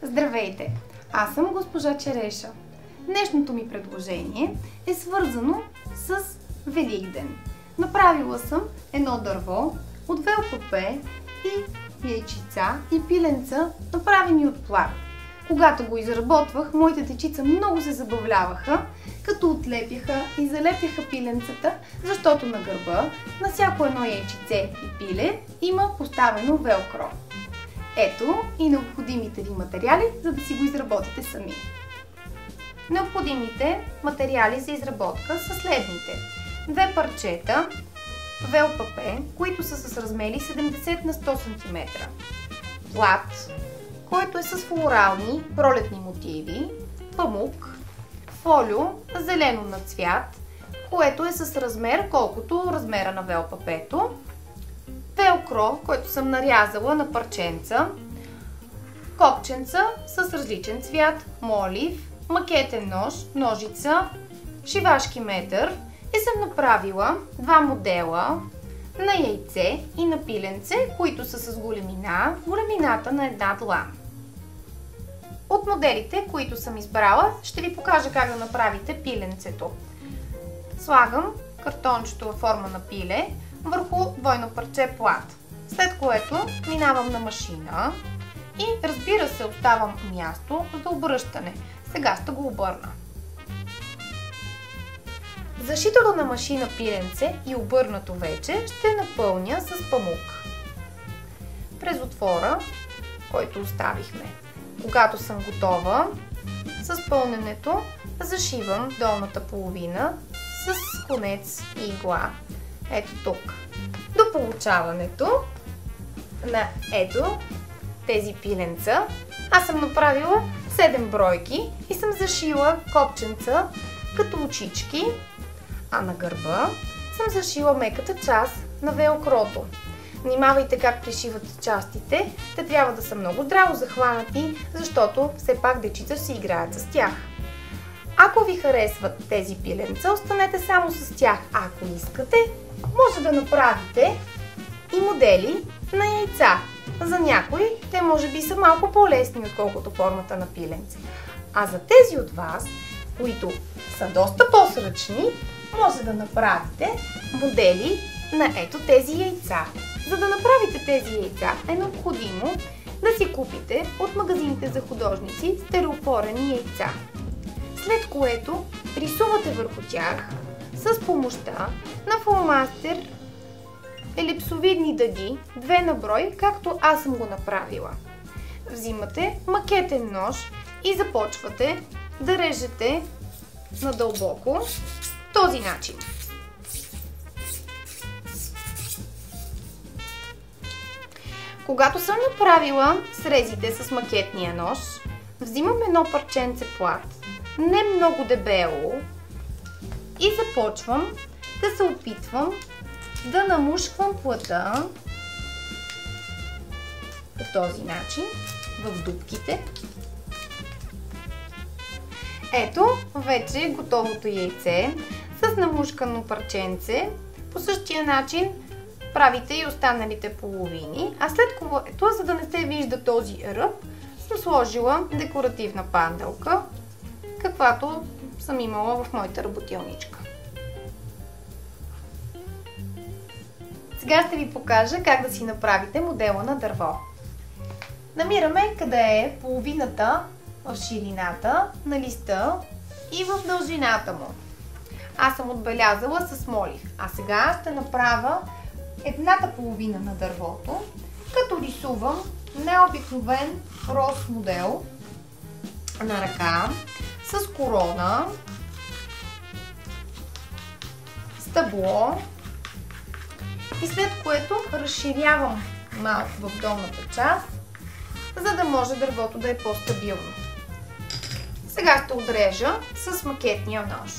Здравейте! Аз съм госпожа Череша. Днешното ми предложение е свързано с Великден. Направила съм едно дърво от ВЛПП и яйчица и пиленца, направени от плат. Когато го изработвах, моите дечица много се забавляваха, като отлепяха и залепяха пиленцата, защото на гърба на всяко едно яйчице и пиле има поставено велкро. Ето и необходимите ви материали, за да си го изработите сами. Необходимите материали за изработка са следните: 2 парчета ВЛПП, които са с размери 70 на 100 см, плат, който е с флорални пролетни мотиви, памук, фолио зелено на цвят, което е с размер колкото размера на ВЛПП-то, велкро, който съм нарязала на парченца, копченца с различен цвят, молив, макетен нож, ножица, шивашки метър и съм направила два модела на яйце и на пиленце, които са с големината на една длан. От моделите, които съм избрала, ще ви покажа как да направите пиленцето. Слагам картончето във форма на пиле върху двойно парче плат, след което минавам на машина и, разбира се, оставам място за обръщане. Сега ще го обърна. Зашитото на машина пиленце и обърнато вече ще напълня с памук през отвора, който оставихме. Когато съм готова с пълненето, зашивам долната половина с конец и игла. Ето тук. До получаването на ето тези пиленца, аз съм направила 7 бройки и съм зашила копченца като очички, а на гърба съм зашила меката част на велкрото. Внимавайте как пришивате частите, те трябва да са много здраво захванати, защото все пак дечица си играят с тях. Ако ви харесват тези пиленца, останете само с тях. Ако искате, може да направите и модели на яйца. За някои те може би са малко по-лесни, отколкото формата на пиленце. А за тези от вас, които са доста по-сръчни, може да направите модели на ето тези яйца. За да направите тези яйца е необходимо да си купите от магазините за художници стереопорени яйца. След което рисувате върху тях с помощта на фломастер елипсовидни дъги, 2 на брой, както аз съм го направила. Взимате макетен нож и започвате да режете надълбоко този начин. Когато съм направила срезите с макетния нож, взимам едно парченце плат, не много дебело, и започвам да се опитвам да намушквам плата по този начин в дупките. Ето вече готовото яйце с намушкано парченце. По същия начин правите и останалите половини, а след което, за да не се вижда този ръб, съм сложила декоративна панделка, каквато съм имала в моята работилничка. Сега ще ви покажа как да си направите модела на дърво. Намираме къде е половината в ширината на листа и в дължината му. Аз съм отбелязала с молив, а сега ще направя едната половина на дървото, като рисувам необикновен роз модел на ръка с корона, стъбло, и след което разширявам малко в долната част, за да може дървото да е по-стабилно. Сега ще отрежа с макетния нож.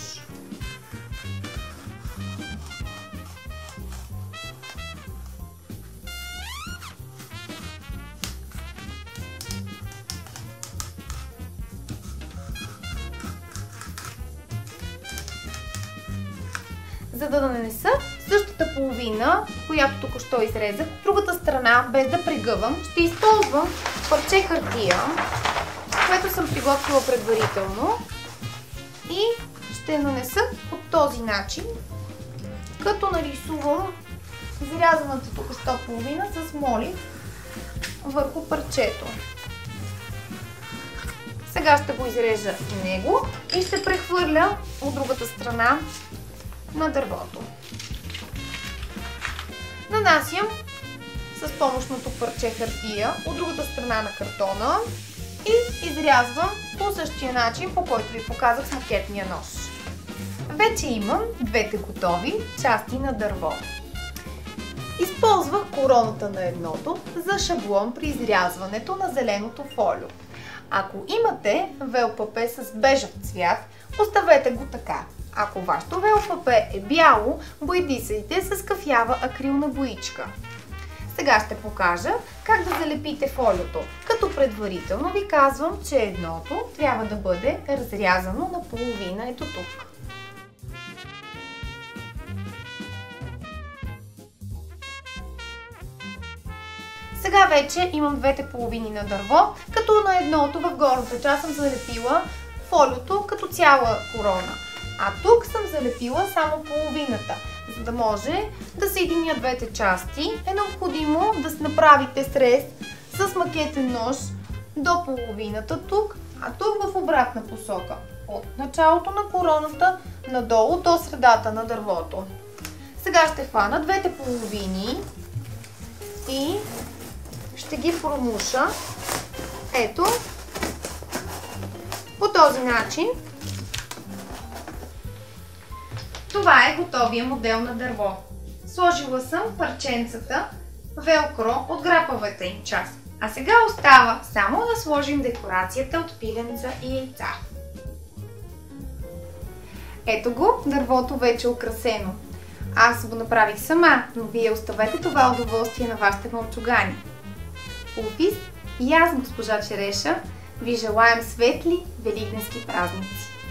За да нанеса същата половина, която току-що изрезах, другата страна, без да прегъвам, ще използвам парче хартия което съм приготвила предварително. И ще нанеса по този начин, като нарисувам изрязаната тук 100 с молив върху парчето. Сега ще го изрежа и него и ще прехвърля от другата страна на дървото. Нанасям с помощното парче хартия от другата страна на картона и изрязвам по същия начин, по който ви показах с макетния нож. Вече имам двете готови части на дърво. Използвах короната на едното за шаблон при изрязването на зеленото фолио. Ако имате ВЛПП с бежев цвят, оставете го така. Ако вашето ВЛПП е бяло, боядисайте с кафява акрилна боичка. Сега ще покажа как да залепите фолиото, като предварително ви казвам, че едното трябва да бъде разрязано на половина, ето тук. Сега вече имам двете половини на дърво, като на едното в горната част съм залепила фолиото като цяла корона, а тук съм залепила само половината. За да може да съединят двете части, е необходимо да направите срез с макетен нож до половината тук, а тук в обратна посока. От началото на короната надолу до средата на дървото. Сега ще хвана двете половини и ще ги промуша. Ето, по този начин. Това е готовия модел на дърво. Сложила съм парченцата велкро от грапавата им част. А сега остава само да сложим декорацията от пиленца и яйца. Ето го, дървото вече е украсено. Аз го направих сама, но вие оставете това удоволствие на вашите мълчугани. Офис и аз, госпожа Череша, ви желаем светли великденски празници!